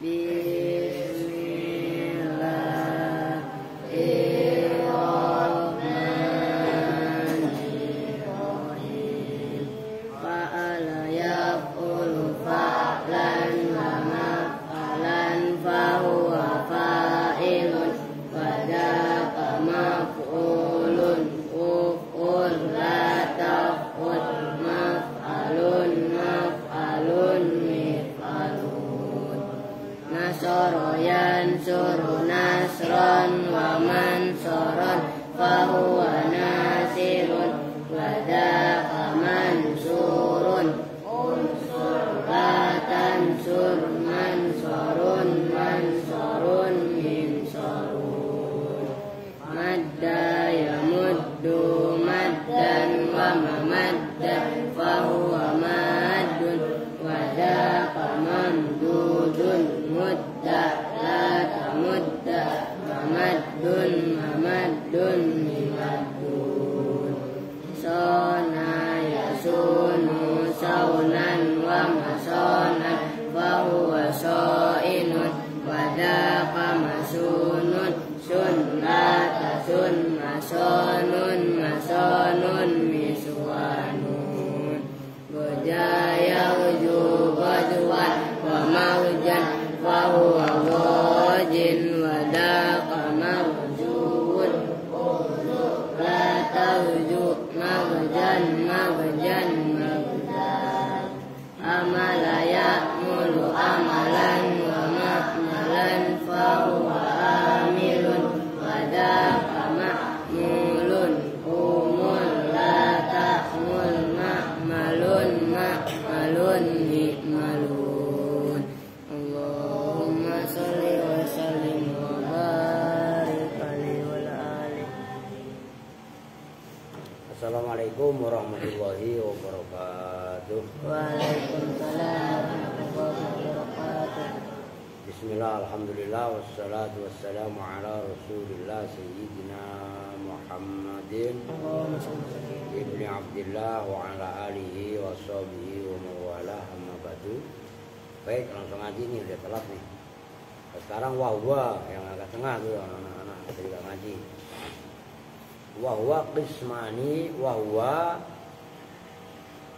Bismillahirrahmanirrahim. Fa'ala yaf'ulu fa'lan wa maf'alan fahuwa fa'ilun wa dzaka maf'ulun uf'ul la taf'ul maf'alun maf'alun mif'alun. Nasara yansuru nasran wa mansuran fahuwa nasirun wa dzaka mansurun unsur la tansur mansurun mansurun minsarun. Madda yamuddu maddan wa mamaddan fahuwa maddun wa dzaka mamdudun mudda la tamudda mamaddun mamaddun mimaddun. Sona yasunu saunan wa masonan fahuwa soinun wa dzaka masunun sun la tasun masonun masonun miswanun. Bujaya uju bajuan wa maujan fahuwa wajin wa dzaka mawjun la tawju mawjan mawjan mawjan. Amala ya'mulu amalan wa ma'malan fahuwa amilun wa dzaka ma'mulun umul la ta'mul ma'malun ma'malun ni'malun. Allahumma sholli wa sallim wa barik alaihi wa alihi. Assalamualaikum warahmatullahi wabarakatuh. Waalaikumsalam warahmatullahi wabarakatuh. Bismillah, alhamdulillah, wassalatu wassalamu ala rasulillah sayyidina Muhammadin ibni Abdillah wa ala alihi wa sahbihi wa mawalah amma ba'du. Baik, langsung ngaji nih, udah telat nih. Sekarang wahwa yang agak tengah tuh anak-anak ketika ngaji. Wahwa qismani wahwa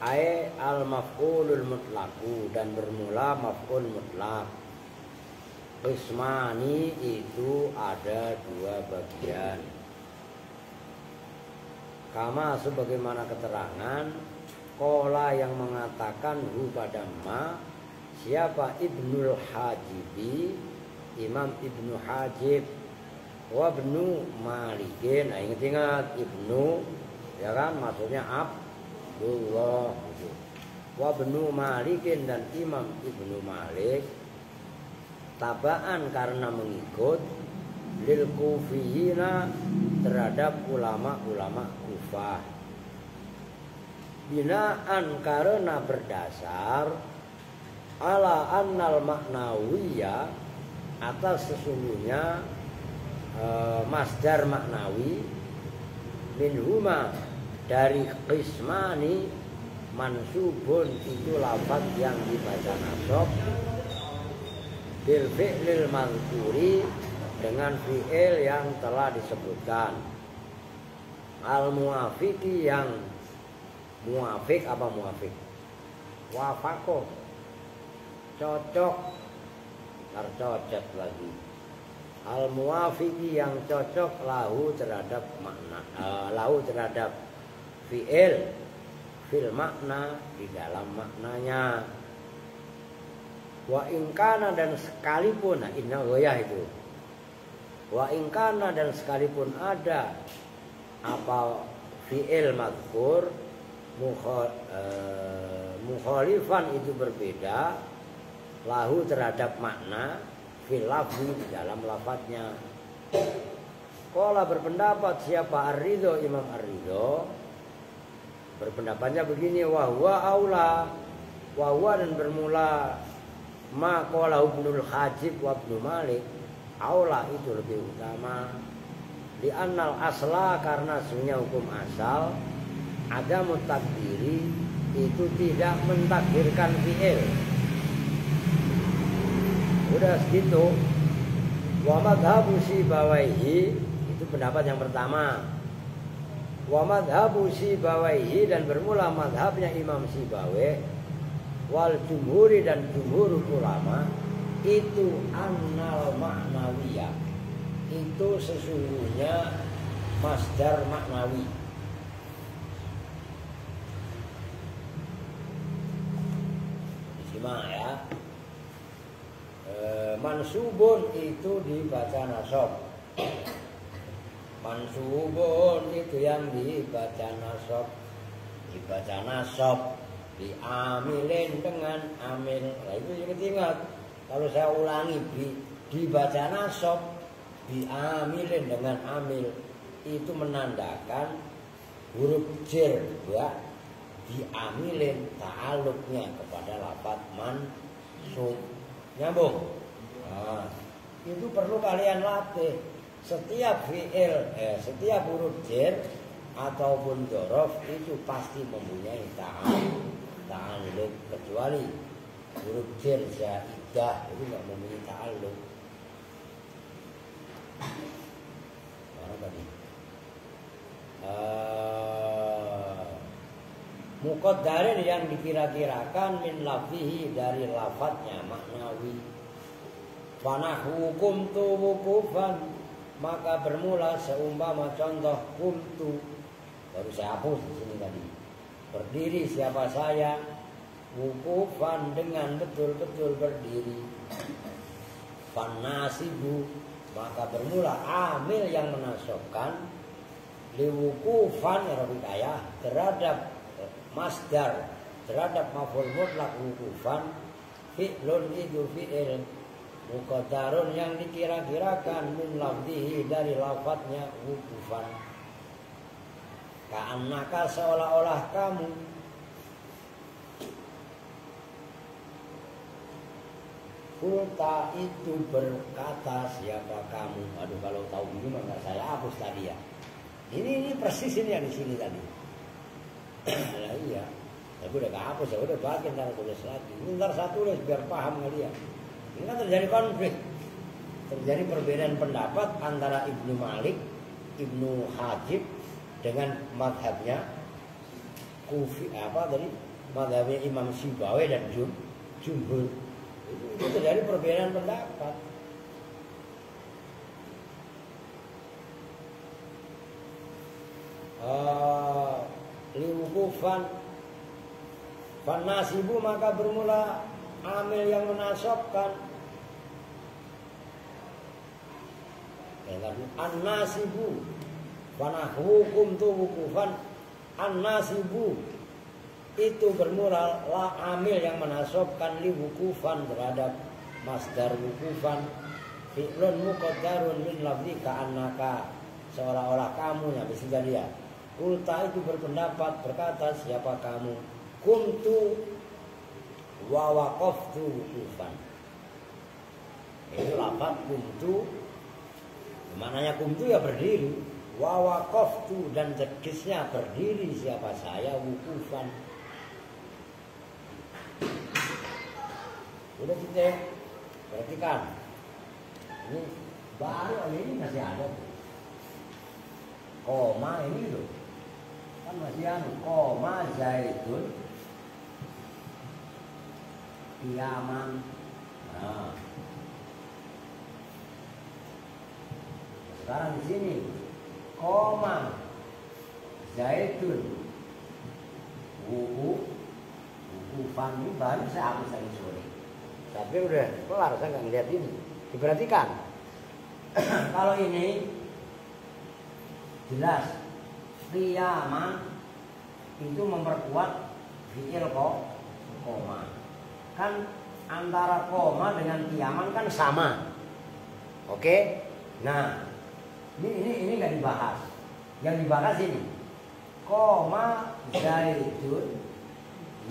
ay al maf'ulul mutlaqu, dan bermula maf'ul mutlaq. Qismani itu ada dua bagian. Kama sebagaimana keterangan qala yang mengatakan hu pada ma, siapa? Ibnul Hajibi, Imam Ibnu Hajib, wa ibnu Malikin. Nah, ingat-ingat ibnu, ya kan, maksudnya Abdullah. Wa ibnu Malikin, dan Imam Ibnu Malik, tabaan karena mengikut, lil kufiyina terhadap ulama-ulama Kufah, binaan karena berdasar ala annal maknawiyya, atas sesungguhnya masdar maknawi, minhuma dari qismani, mansubun itu lafaz yang dibaca nasab, bil fi'lil mazkuri dengan fi'il yang telah disebutkan, al muwafiqi yang muwafiq, apa muwafiq? Wafaqo, cocok, tercocok lagi. Al muwafiqi yang cocok lahu terhadap makna, lahu terhadap fi'il, fil makna, di dalam maknanya. Wa ingkana, dan sekalipun, nah inna goyah itu. Wa ingkana, dan sekalipun ada apa fi'il mazkur mukhalifan itu berbeda lahu terhadap makna fil lafzi, di dalam lafadznya. Qala berpendapat siapa? Ar-Ridho, Imam Ar-Ridho berpendapatnya begini, wa huwa aula, wa huwa, dan bermula ma qala Ibnul Hajib wa Ibnu Malik, aula itu lebih utama. Di annal asla, karena sebenarnya hukum asal ada mutakdiri, itu tidak mentakdirkan fi'il. Udah segitu. Wa madhabu Sibawaihi, itu pendapat yang pertama. Wa madhabu Sibawaihi, dan bermula madhabnya Imam Sibawi, wal jumhuri, dan jumhur ulama, itu annal ma'nawiyah, itu sesungguhnya masdar maknawi. Simak ya. Mansubun itu dibaca nasab. Mansubun itu yang dibaca nasab. Dibaca nasab, diamilin dengan amil. Nah itu ingat ingat. Kalau saya ulangi, dibaca nasab, diamilin dengan amil, itu menandakan huruf jer ya, diamilin ta'aluknya kepada lafaz mansub. Nyambung. Nah, itu perlu kalian latih. Setiap fi'il, setiap huruf jer ataupun dzaraf itu pasti mempunyai ta'aluk, kecuali huruf jer zaidah itu nggak mempunyai ta'aluk. Mana tadi? Muqaddarin yang dikira-kirakan min lafzihi, dari lafadznya maknawi. Fanahu kumtu wukufan, maka bermula seumpama contoh kumtu. Baru saya hapus di sini tadi. Berdiri siapa saya, wukufan dengan betul-betul berdiri. Fanasibu, maka bermula amil yang menasabkan liwukufan rabbikaya terhadap masdar, terhadap maf'ul mutlak wukufan, fi'lun itu fi'il muqaddarun yang dikira-kirakan min lafzihi, dari lafadznya wukufan. Ka'annaka, seolah-olah kamu. Kulta itu berkata siapa kamu. Aduh kalau tahu ini maka saya hapus tadi ya. Ini persis ini yang di sini tadi. Nah iya, tapi udah kehapus ya, udah bagi ntar tulis lagi. Ntar satu tulis biar paham kalian. Ini kan terjadi konflik, terjadi perbedaan pendapat antara Ibnu Malik, Ibnu Hajib dengan madhabnya Kufi madhabnya Imam Sibawi dan Jumhur. Itu terjadi perbedaan pendapat. Liwukufan fanasibu, maka bermula amil yang menasabkan. An-nasibu fanahukum tu wukufan. An-nasibu itu bermula la amil yang menasabkan liwukufan terhadap masdar wukufan. Fi'lun muqaddarun min lafzi ka'annaka, seolah-olah kamu. Yang bisa dia Kulta itu berpendapat, berkata siapa kamu. Kumtu wa waqaftu wukufan. Itu lafaz kumtu. Maknanya kumtu ya berdiri. Wa waqaftu, dan tegasnya berdiri siapa saya wukufan. Udah kita perhatikan. Ini baru ini masih ada. Koma ini loh. Kan masih anu, koma zaitun kiaman. Nah, sekarang di sini koma zaitun wukufan, ini baru saya hapus tadi sore. Tapi udah kelar, saya nggak ngeliat ini. Diperhatikan. Kalau ini jelas qiyama itu memperkuat fi'il koma. Kan antara koma dengan qiyaman kan sama. Oke? Nah, ini enggak dibahas. Yang dibahas ini koma zaitun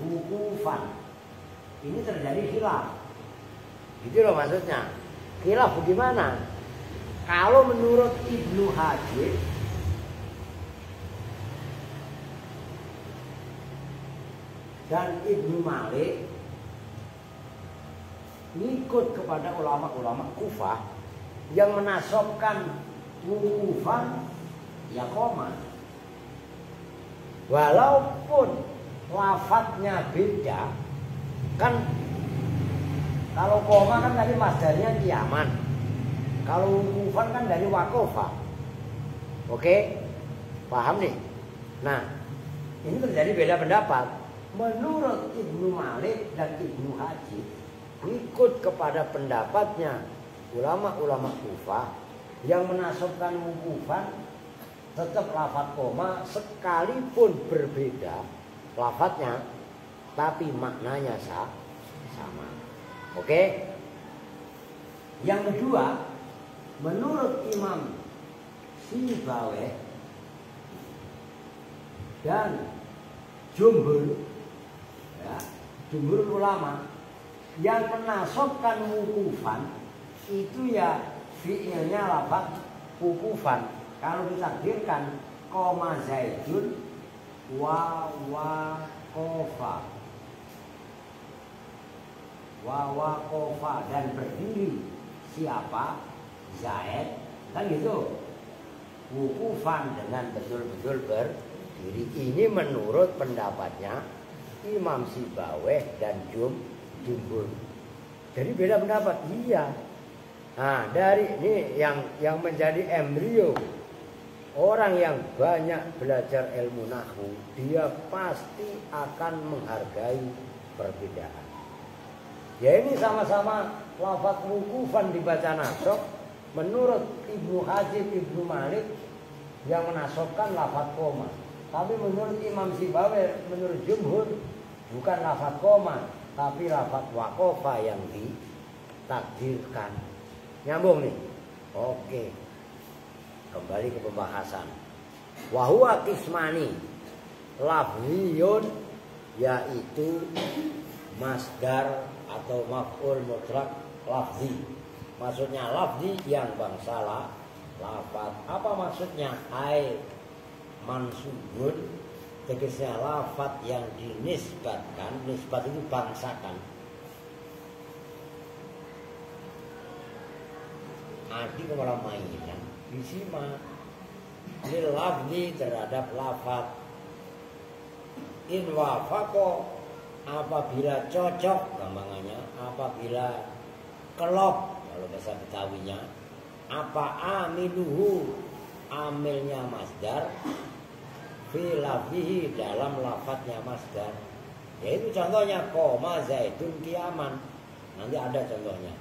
wukufan. Ini terjadi khilaf. Gitu loh maksudnya. Khilaf bagaimana? Kalau menurut Ibnu Hajib dan Ibnu Malik ngikut kepada ulama-ulama Kufah yang menasobkan wukufan ya koma. Walaupun lafadznya beda, kan kalau koma kan tadi masdarnya kiaman, kalau wukufan kan dari wakofa. Oke, paham nih? Nah, ini terjadi beda pendapat. Menurut Ibnu Malik dan Ibnu Haji, ikut kepada pendapatnya ulama-ulama Kufah yang menasabkan wukufan tetap lafadz koma sekalipun berbeda lafadznya, tapi maknanya sama. Oke? Yang kedua, menurut Imam Sibawayh dan jumhur ulama yang menasabkan wukufan itu ya fi'ilnya lafadz wukufan. Kalau ditakdirkan koma zaidun wa kofa dan berdiri siapa Zaid, kan gitu. Wukufan dengan betul-betul berdiri. Ini menurut pendapatnya Imam Sibawayh dan jumhur. Jadi beda pendapat. Iya. Nah, dari ini yang menjadi embrio orang yang banyak belajar ilmu nahwu, dia pasti akan menghargai perbedaan. Ya ini sama-sama lafadz wukufan dibaca nasab. Menurut Ibnu Hazim, Ibnu Malik yang menasabkan lafadz koma. Tapi menurut Imam Sibawayh, menurut jumhur bukan lafadz koma, tapi lafadz wakofa yang ditakdirkan. Nyambung nih. Oke. Kembali ke pembahasan. Wahuwa kismani lafziyun, yaitu masdar atau maf'ul mutlaq lafzi. Maksudnya lafzi yang bangsa lafaz. Apa maksudnya? Ai mansubun, tegasnya lafaz yang dinisbatkan. Nisbat itu bangsakan. Adi kepala mainan disima lil lafzi terhadap lafaz. In wafaqo, apabila cocok, gampangannya apabila kelop kalau bahasa Betawinya. Apa amiluhu, amilnya masdar, fi lafzihi dalam lafadznya masdar. Yaitu contohnya koma zaidun kiaman. Nanti ada contohnya.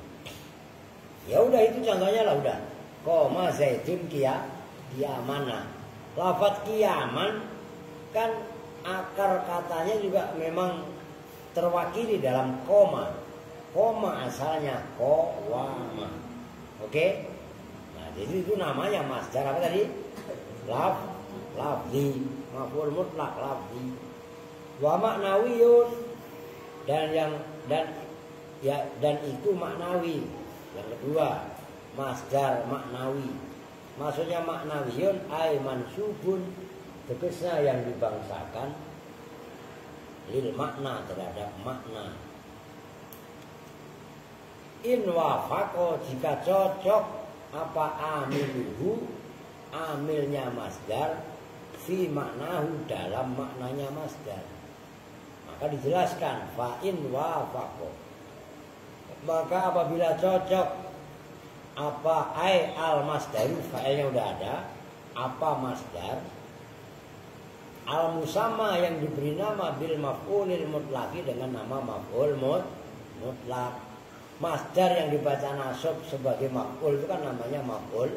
Ya udah itu contohnya lah udah. Koma zaidun kiamana. Lafadz kiaman kan akar katanya juga memang terwakili dalam koma. Koma asalnya kowama. Oke? Nah, jadi itu namanya masdar apa tadi? Lafzi, maf'ul mutlaq lafzi. Wa ma'nawiyun, dan itu maknawi. Yang kedua, masdar maknawi. Maksudnya maknawiyun ay mansubun, tegasnya yang dibangsakan lil makna terhadap makna. In wafaqo, jika cocok apa amiluhu, amilnya masdar, fi maknahu dalam maknanya masdar, maka dijelaskan fa in wafaqo. Maka apabila cocok apa ai al masdaru, failnya udah ada, apa masdar al musamma yang diberi nama bil maf'ulil mutlaqi dengan nama maf'ul mutlaq. Masdar yang dibaca nasab sebagai maf'ul itu kan namanya maf'ul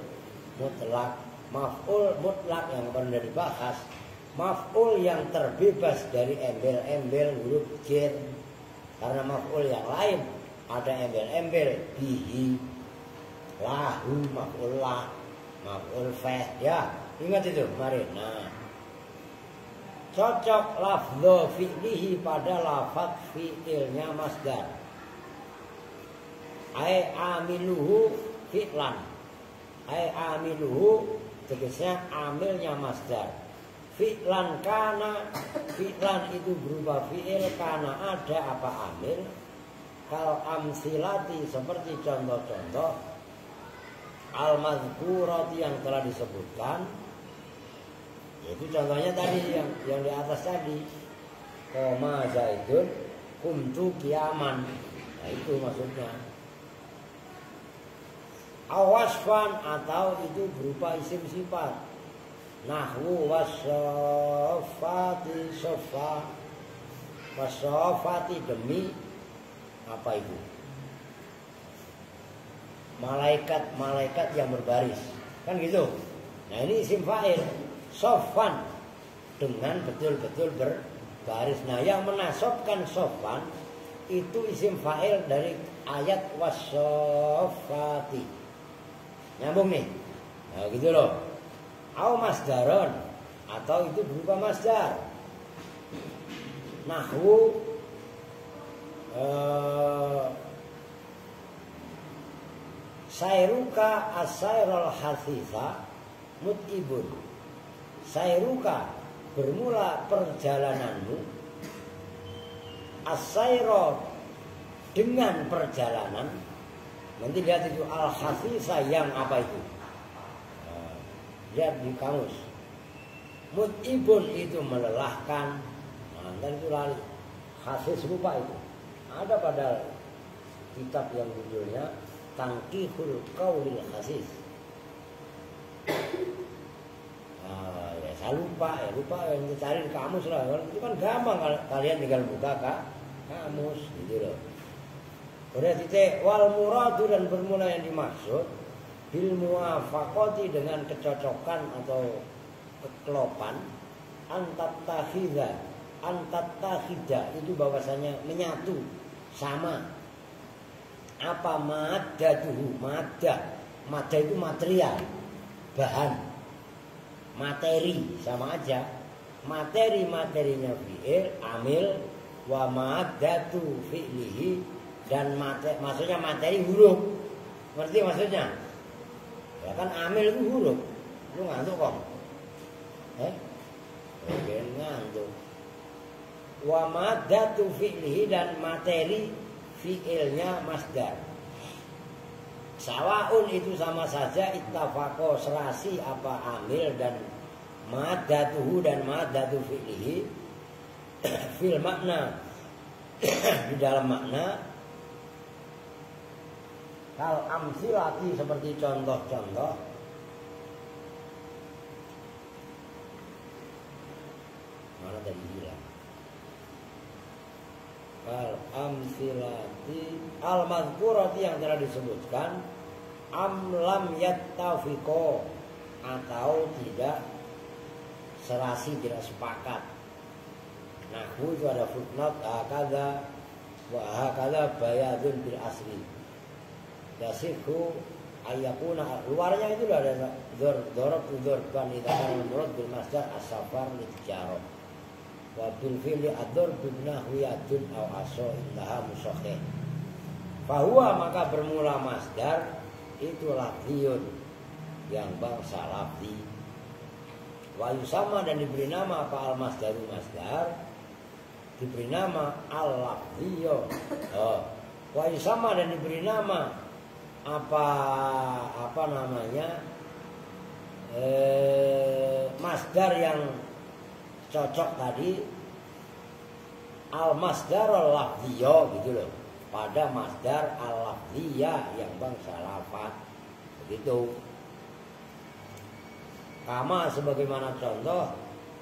mutlaq. Maf'ul mutlaq yang pernah dibahas, maf'ul yang terbebas dari embel-embel huruf jar. Karena maf'ul yang lain ada embel-embel bihi, lahu, maf'ul la, maf'ul fa. Ya, ingat itu kemarin. Nah, cocok lafdho fi'lihi pada lafadz fi'ilnya masdar. Ai amiluhu fi'lan. Ai amiluhu tegasnya amilnya masdar. Fi'lan kana, fi'lan itu berupa fi'il, kana ada apa amil. kal amsilati seperti contoh-contoh al-madhkurati yang telah disebutkan, yaitu contohnya tadi yang di atas tadi, koma zaidun kumtu kiaman. Nah itu maksudnya. Awasfan atau itu berupa isim sifat. Nahwu wasofati sofa, wasofati demi apa itu? Malaikat-malaikat yang berbaris, kan gitu. Nah ini isim fa'il, sofan dengan betul-betul berbaris. Nah yang menasobkan sofan itu isim fa'il dari ayat wasofati. Nyambung nih. Nah gitu loh. Au masdaron atau itu berupa masdar. Nahwu sayruka as-sayrul hasitha mut'ibun. Sayruka bermula perjalananmu, as-sayro dengan perjalanan. Nanti lihat itu al-hasitha yang apa itu? Lihat di kamus. Mut'ibun itu melelahkan. Nah, dan itu lali. Hasis lupa itu. Ada pada kitab yang judulnya Tangkihul Qaulil Hasis. Ya saya lupa yang dicari di kamus lah. Itu kan gampang kalau kalian tinggal buka kamus gitu loh. Udah titik wal muradu dan bermula yang dimaksud bil muwafaqati dengan kecocokan atau kekelopan antattakhidha itu bahwasanya menyatu sama apa maddatuhu maddah itu material bahan materi sama aja materinya fi'il amil wa maddatu fi'lihi dan maksudnya materi huruf ngerti maksudnya ya kan amil itu huruf lu ngantuk kok ngantuk wa maddatu fi'lihi dan materi fi'ilnya masdar sawaun itu sama saja ittafaqo serasi apa amil dan maddatuhu dan maddatu fi'lihi fil makna di dalam makna kal amsilati seperti contoh-contoh mana tadi bilang kal amsilati al madhkurati yang telah disebutkan lam yattafiqo atau tidak serasi tidak sepakat. Nahwu itu ada footnote hakadha wa hakadha bayadun bil asli yasihu ayakuna luarnya itu ada dorban itu kan menurut bil masdar as-safar litijarah wa bil fi'li ad-darb binahwi adun aw aso indaha musakhih fahuwa maka bermula masdar itu lafziyun yang bangsa lafzi wa yusama dan diberi nama apa al-masdaru masdar diberi nama al-lafziyun wa yusama dan diberi nama apa namanya masdar yang cocok tadi al-masdar al-lafziyah gitu loh pada masdar al-lafziyah yang bangsa lafaz begitu kama sebagaimana contoh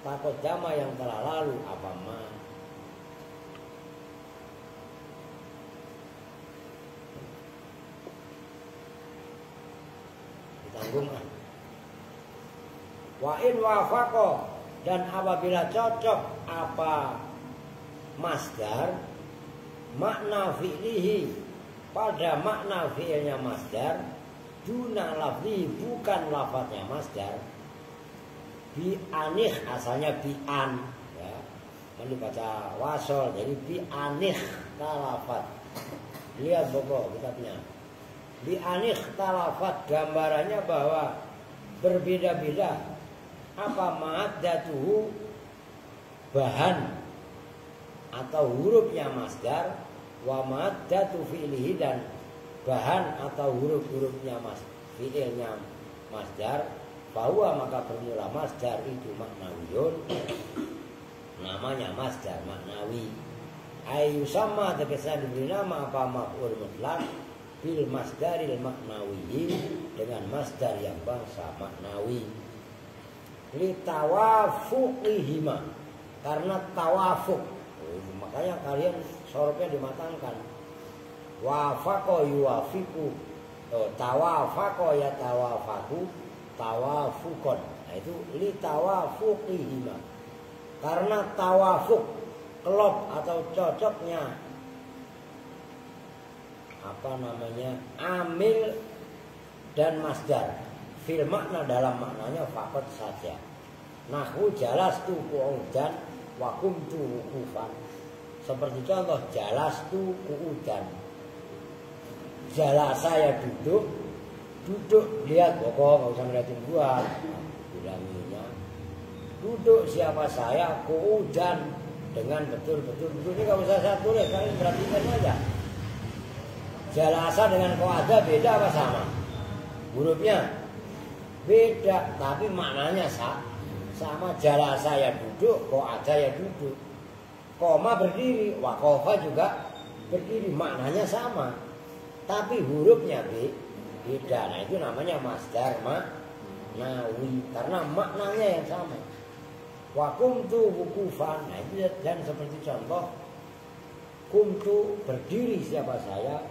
takut jama yang telah lalu apa ma ditanggung wa in wafaqo dan apabila cocok apa masdar makna fi'lihi pada makna fi'ilnya masdar duna lafzi bukan lafadznya masdar bi anih asalnya bi an ya kan dibaca wasol jadi bi anih talafat lihat bobo kitabnya bi anih talafat gambarannya bahwa berbeda-beda apa maddatuhu bahan atau hurufnya masdar wa maddatu fi'lihi dan bahan atau huruf-hurufnya fi'ilnya masdar, bahwa maka bermula masdar itu maknawiyun, namanya masdar maknawi. Ayu sama tegese diberi nama apa maf'ul mutlak bil masdaril maknawi, dengan masdar yang bangsa maknawi. Li tawafuqihima, karena tawafuk. Makanya kalian sorobnya dimatangkan. Wafaqo yuwafiqu, tawafaqo ya tawafaku, tawafukon. Nah itu li tawafuqihima. Karena tawafuk, kelop atau cocoknya amil dan masdar fil makna, dalam maknanya fakot saja. Nahwu jalastu qu'udan wa qumtu wuqufan. Seperti contoh jalastu qu'udan. Jalas saya duduk lihat pokok, enggak usah ngeliatin gua. Bilanginya duduk siapa saya qu'udan, dengan betul-betul duduk. Ini enggak usah saya tulis, kalian perhatikan aja. Jalasa dengan qu'ada beda apa sama? Hurufnya beda, tapi maknanya sama. Jalasa ya duduk, qu'ada ya duduk. Koma berdiri, waqafa juga berdiri, maknanya sama, tapi hurufnya beda. Nah itu namanya masdar maknawi, karena maknanya yang sama. Wa qumtu wuqufan. Nah itu, dan seperti contoh qumtu berdiri siapa saya,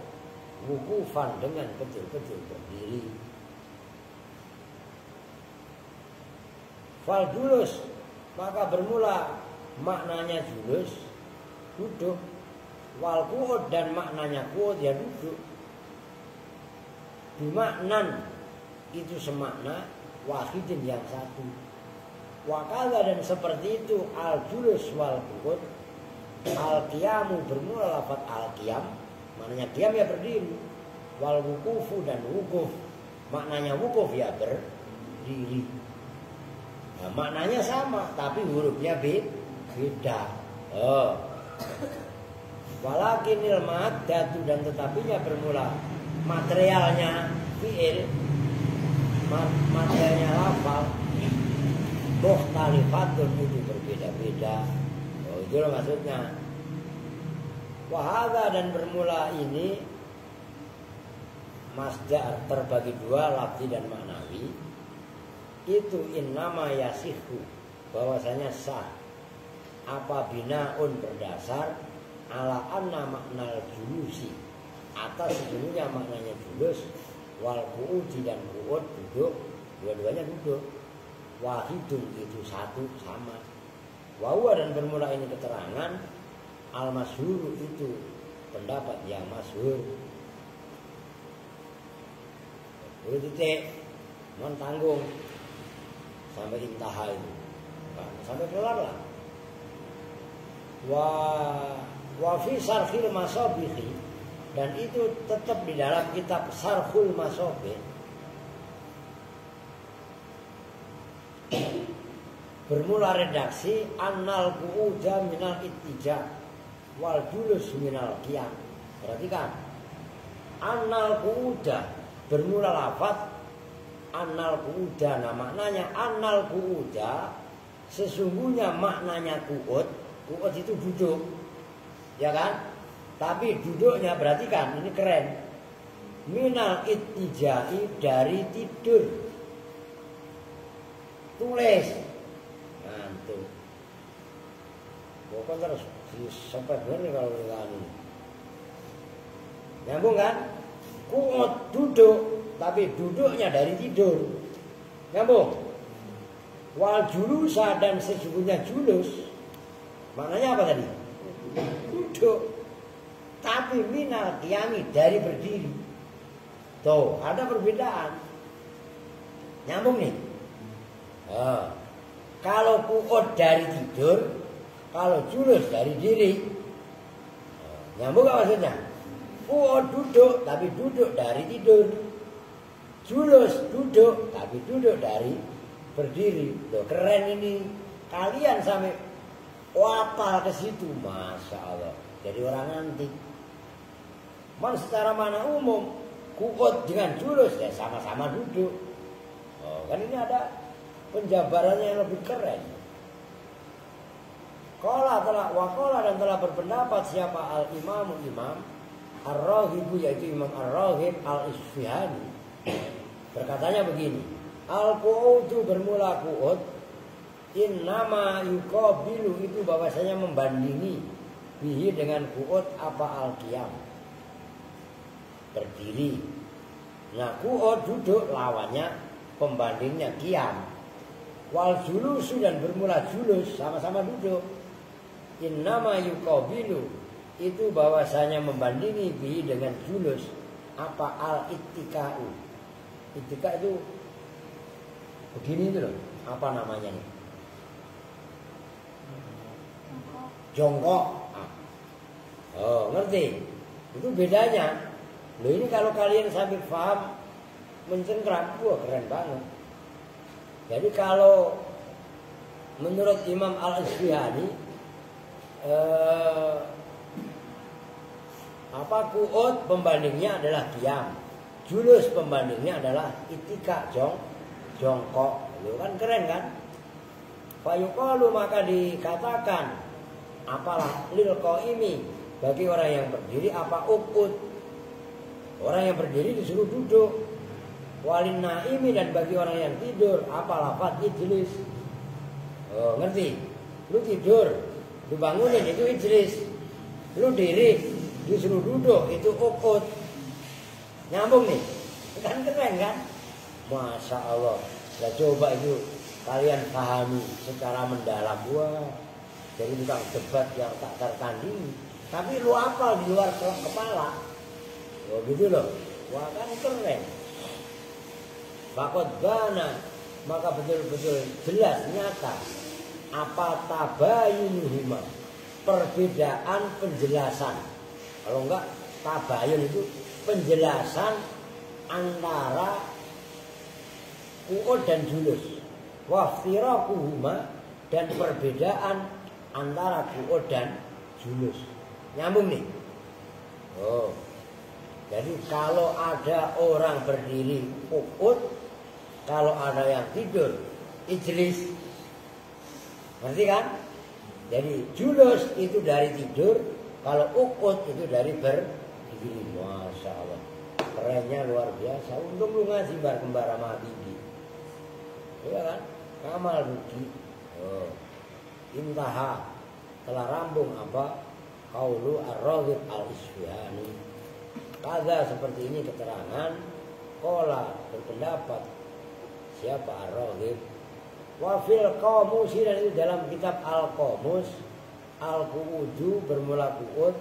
wuqufan dengan betul-betul berdiri. Fal julus, maka bermula maknanya julus duduk. Wal qu'ud, dan maknanya qu'ud ya duduk. Bimaknan, itu semakna, wahidin yang satu. Wakala, dan seperti itu al julus wal qu'ud. Al qiyamu, bermula lafaz al qiyam, maknanya qiyam ya berdiri. Wal wuqufu, dan wukuf, maknanya wukuf ya berdiri. Nah, maknanya sama, tapi hurufnya beda. Walakinil maddatu, dan tetapinya bermula materialnya fi'il, materialnya lafal, mukhtalifatun, itu berbeda-beda. Itu maksudnya. Wahada, dan bermula ini masdar terbagi dua, lafzi dan maknawi. Itu innama yasihu, bahwasanya sah apa binaun, berdasar ala anna maknal julusi, atas sejujurnya maknanya julus, wal qu'udi, dan qu'ud duduk, dua-duanya duduk. Wahidun, itu satu, sama. Wahuwa, dan bermula ini keterangan al masyhur, itu pendapat yang masyhur. Boleh titik, mohon tanggung sampai intaha itu, sampai kelar lah. Wa fi sarhil masabihi, dan itu tetap di dalam kitab Sarhul Masabih. Bermula redaksi annal qu'uda minal ittija wal julus minal qiyam. Perhatikan, annal qu'uda, bermula lafaz annal qu'uda. Nah maknanya annal qu'uda, sesungguhnya maknanya qu'ud itu duduk, ya kan? Tapi duduknya, perhatikan, ini keren, minal ittijai, dari tidur. Tulis ngantuk, bukan terus sampai benar kalau ini nyambung kan? Qu'ud duduk, tapi duduknya dari tidur, nyambung. Wal julusa, dan sesungguhnya julus, maknanya apa tadi? Duduk, tapi minal qiyami, dari berdiri. Tuh, ada perbedaan. Nyambung nih. Kalau qu'ud dari tidur, kalau julus dari diri. Nyambung gak maksudnya? Qu'ud duduk, tapi duduk dari tidur. Julus duduk, tapi duduk dari berdiri. Loh, keren ini. Kalian sampai wapal ke situ, masya Allah. Jadi orang antik. Man secara mana umum ku'ud dengan julus ya sama-sama duduk. Oh, kan ini ada penjabarannya yang lebih keren. Wakola dan telah berpendapat siapa al-imamu imam ar-Raghibu yaitu Imam ar-Raghib al-Isfihani. Berkatanya begini, al-qu'udu bermula qu'ud innama yuqabilu itu bahwasanya membandingi bihi dengan qu'ud apa al-qiyam berdiri. Nah qu'ud duduk lawannya pembandingnya qiyam. Wal julusu dan bermula julus sama-sama duduk. Innama yuqabilu itu bahwasanya membandingi bihi dengan julus apa al-ittika'u. Ittika itu begini itu loh, apa namanya nih? Jongkok. Oh, ngerti? Itu bedanya. Loh ini kalau kalian sampai paham mencengkram, wah keren banget. Jadi kalau menurut Imam Al-Isfihani qu'ud pembandingnya adalah qiyam. Julus pembandingnya adalah ittika, jongkok. Itu kan keren kan? Fayuqalu maka dikatakan apalah lil qaimi bagi orang yang berdiri apa uqud. Orang yang berdiri disuruh duduk. Walin naimi dan bagi orang yang tidur apa lafaz ijlis. Oh, ngerti? Lu tidur, lu bangunin itu ijlis. Lu diri disuruh duduk itu uqud. Nyambung nih. Kan keren kan? Masya Allah. Ya coba itu kalian pahami secara mendalam. Wah, jadi tukang debat yang tak tertandingi. Tapi lu hafal di luar kepala. Oh gitu loh. Wah kan keren. Fakot bana maka betul-betul jelas nyata apa tabayunuhuma perbedaan penjelasan. Kalau enggak tabayun itu penjelasan antara qu'ud dan julus. Waftiraquhuma dan perbedaan antara qu'ud dan julus. Nyambung nih. Oh. Jadi kalau ada orang berdiri qu'ud, kalau ada yang tidur ijlis. Ngerti kan? Jadi julus itu dari tidur, kalau qu'ud itu dari berdiri. Masya Allah. Kerennya luar biasa. Untung lu ngaji bar kembar sama Habibie. Iya kan? Kamal rugi. Oh. Intaha telah rambung apa? Qaulu ar-Raghib al-Isfihani. Kada seperti ini keterangan. Qala berpendapat siapa ar-Raghib. Wa fil qamus dan itu dalam kitab al-Qamus al-qu'udu bermula qu'ud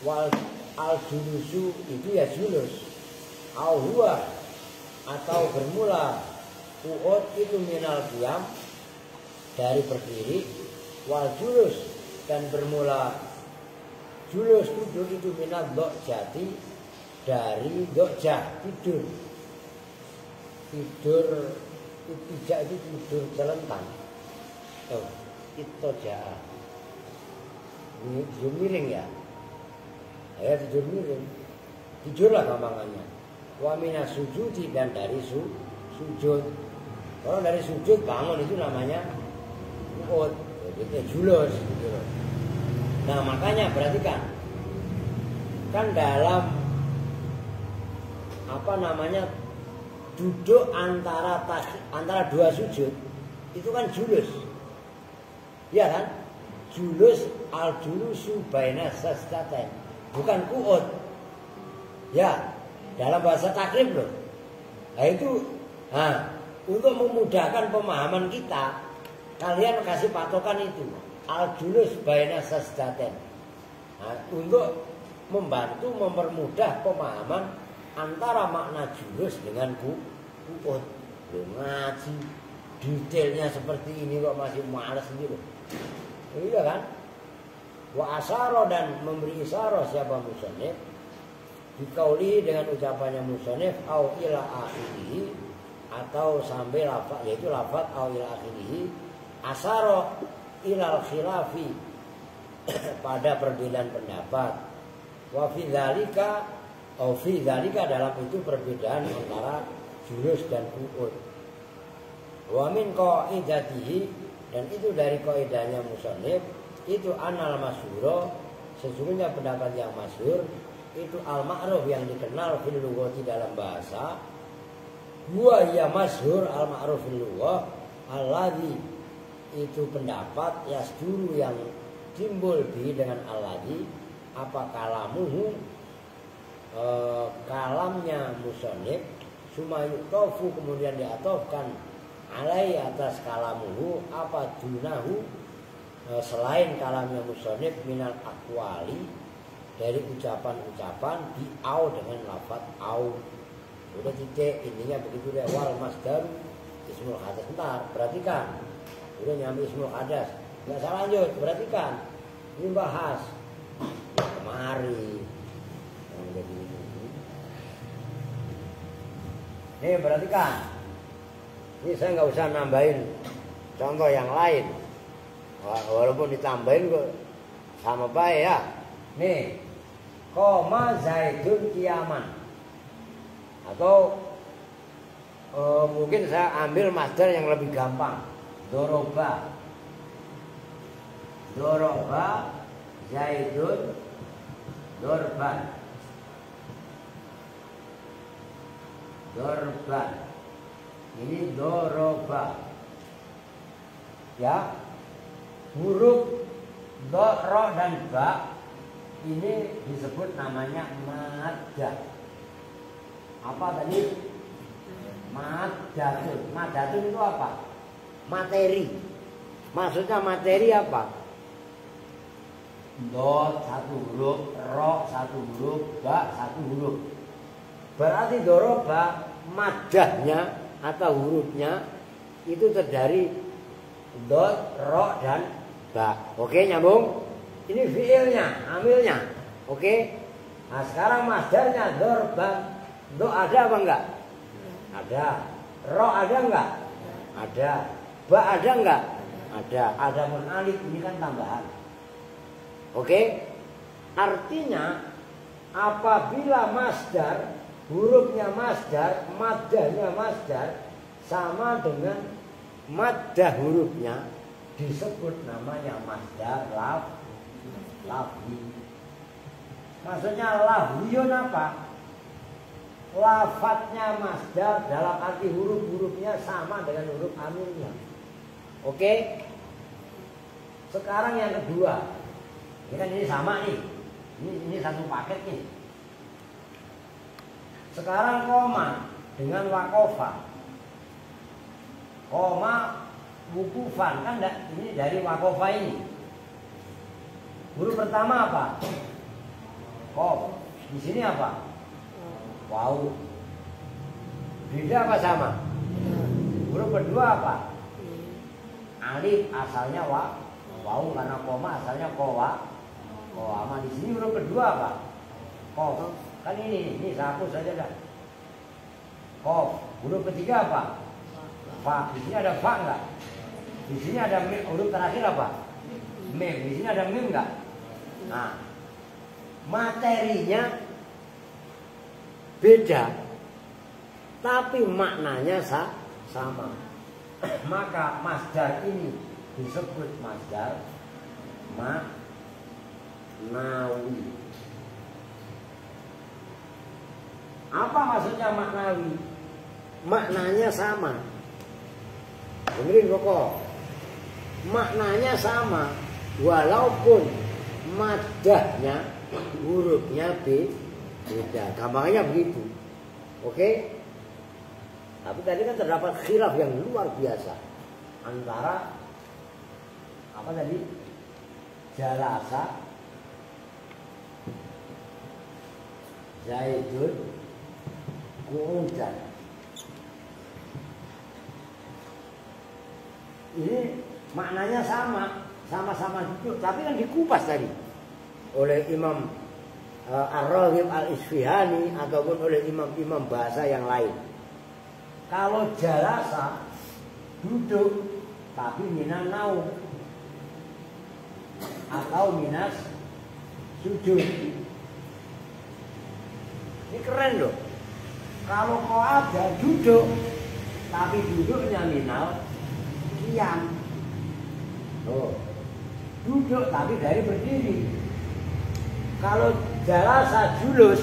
wal al-julusu itu ya julus. Au huwa atau bermula qu'ud itu minal qiyam dari berdiri. Wal julus dan bermula julus duduk itu minal dhojati dari dhojah tidur. Tidur Itijak itu tidur celentang. Oh, itijak. Ini tidur miring ya. Ya tidur miring. Tidurlah gampangannya. Wa minas sujudi dan dari sujud. Kalau dari sujud bangun itu namanya qu'ud. Itu julus gitu loh. Nah, makanya perhatikan. Kan dalam apa namanya duduk antara dua sujud itu kan julus. Iya kan? Julus al-julusu baina sajdatain. Bukan qu'ud. Ya, dalam bahasa takrib loh. Nah itu untuk memudahkan pemahaman kita, kalian kasih patokan itu al-julus baina sajdatain. Nah, untuk membantu mempermudah pemahaman antara makna julus dengan qu'ud. Ngaji detailnya seperti ini kok masih malas gitu. Iya kan? Wa asyara dan memberi isyarah siapa musannif dikauli dengan ucapannya musannif au ila akhirih atau sampai lafaz yaitu lafaz au ila akhirih asyara ilal khilafi pada perbedaan pendapat Wa fi dzalika dalam itu perbedaan antara julus dan qu'ud. Wa min qaidatihi dan itu dari kaidahnya musannif itu anal masyhur, sesungguhnya pendapat yang masyhur itu al-ma'ruf yang dikenal fil lughati dalam bahasa. Huwa ya masyhur al-ma'ruf fil lughah alladzi itu pendapat yasduru yang timbul bi dengan alladzi apa kalamuhu kalamnya musannif sumayutofu kemudian diatofkan alai atas kalamuhu apa dunahu selain kalamnya musannif minal aqwali dari ucapan-ucapan di au dengan lafaz au. Udah titik intinya begitu deh. Wal masdar ismul hadas. Bentar, perhatikan. Udah nyampe ismul hadas. Enggak salah lanjut, perhatikan. Ini bahas kemari. Nih perhatikan. Ini saya nggak usah nambahin contoh yang lain. Walaupun ditambahin kok sama baik ya. Nih, koma zaidun kiaman. Atau mungkin saya ambil masdar yang lebih gampang. Doroba zaidun dorban. Ini doroba. Ya. Huruf do, ro dan ba ini disebut namanya maddah. Apa tadi? Maddatun. Maddatun itu apa? Materi. Maksudnya materi apa? Do satu huruf, ro satu huruf, ba satu huruf. Berarti doroba maddahnya atau hurufnya itu terdiri dot, ro dan ba. Oke, nyambung? Ini fiilnya, amilnya. Oke. Nah, sekarang masdarnya dorban. Do ada apa enggak? Ada. Ro ada enggak? Ada. Ba ada enggak? Ada. Ada pun alif ini kan tambahan. Oke. Artinya apabila masdar, hurufnya masdar, maddahnya masdar sama dengan maddah hurufnya disebut namanya masdar lafzi. Maksudnya lafziyun apa? Lafadznya masdar dalam arti huruf-hurufnya sama dengan huruf amilnya. Oke? Sekarang yang kedua. Ini kan ini sama nih. Ini satu paket nih. Sekarang koma dengan wakofa. Koma wukufan kan ini dari wakofa ini. Huruf pertama apa? Kof. Di sini apa? Wau. Beda apa sama? Huruf kedua apa? Alif asalnya wau karena koma asalnya kowa. Koama di sini huruf kedua apa? Kof. Kan ini satu saja dah. Kof. Huruf ketiga apa? Fa. Di sini ada fa enggak? Di sini ada mim. Huruf terakhir apa? Mim. Di sini ada mim enggak? Nah, materinya beda, tapi maknanya sama. Maka masdar ini disebut masdar maknawi. Apa maksudnya maknawi? Maknanya sama. Dengerin pokok. Maknanya sama, walaupun maddahnya hurufnya beda. Gampangnya begitu. Oke? Tapi tadi kan terdapat khilaf yang luar biasa antara apa tadi? Jalasa Zaidun Qu'udan. Ini maknanya sama-sama duduk, tapi kan dikupas tadi oleh Imam Ar-Raghib Al-Isfihani ataupun oleh imam-imam bahasa yang lain. Kalau jalasa duduk tapi minan naum atau minas sujud. Ini keren loh. Kalau kau ada duduk, tapi duduknya minal qiyam. Oh, duduk tapi dari berdiri. Kalau jalasa julus,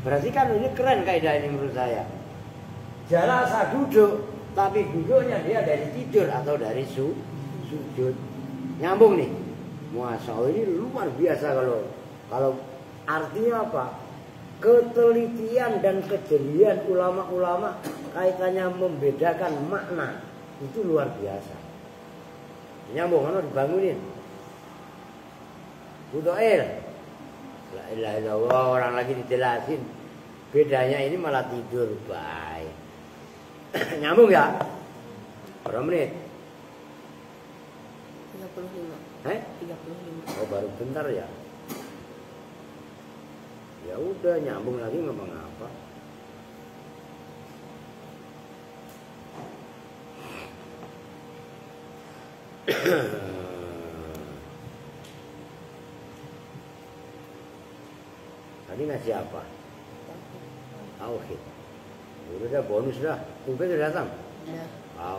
berarti kan ini keren kaidah ini menurut saya. Jalasa duduk, tapi duduknya dia dari tidur atau dari sujud. Nyambung nih. Masya Allah, ini luar biasa kalau artinya apa? Ketelitian dan kejelian ulama-ulama kaitannya membedakan makna itu luar biasa. Nyambung kan dibangunin. Budoel. La ilaha illallah, orang lagi dijelasin. Bedanya ini malah tidur baik. Nyambung ya? Berapa menit? 35. 35. Oh baru bentar ya. Ya udah nyambung lagi nggak mengapa. Tadi ngasih apa? Tauhid. Udah bonus dah. Tunggu udah datang. Ya.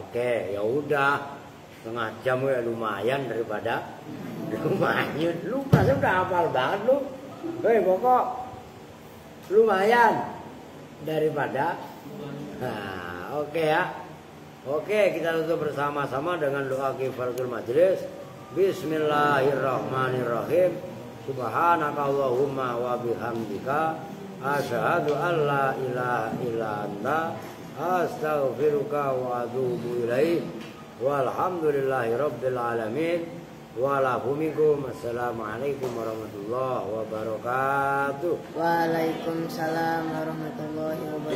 Oke, ya udah. Setengah jam ya lumayan daripada lumayan. Lu pasti udah hafal banget lu. Hei pokok lumayan daripada. Nah, oke ya. Oke, kita tutup bersama-sama dengan doa kifaratul majelis. Bismillahirrahmanirrahim. Subhanakallahumma wa bihamdika asyhadu an la ilaha illa anta astaghfiruka wa atubu ilaik. Walhamdulillahi rabbil alamin. Walafumikum. Assalamualaikum warahmatullahi wabarakatuh. Waalaikumsalam warahmatullahi wabarakatuh.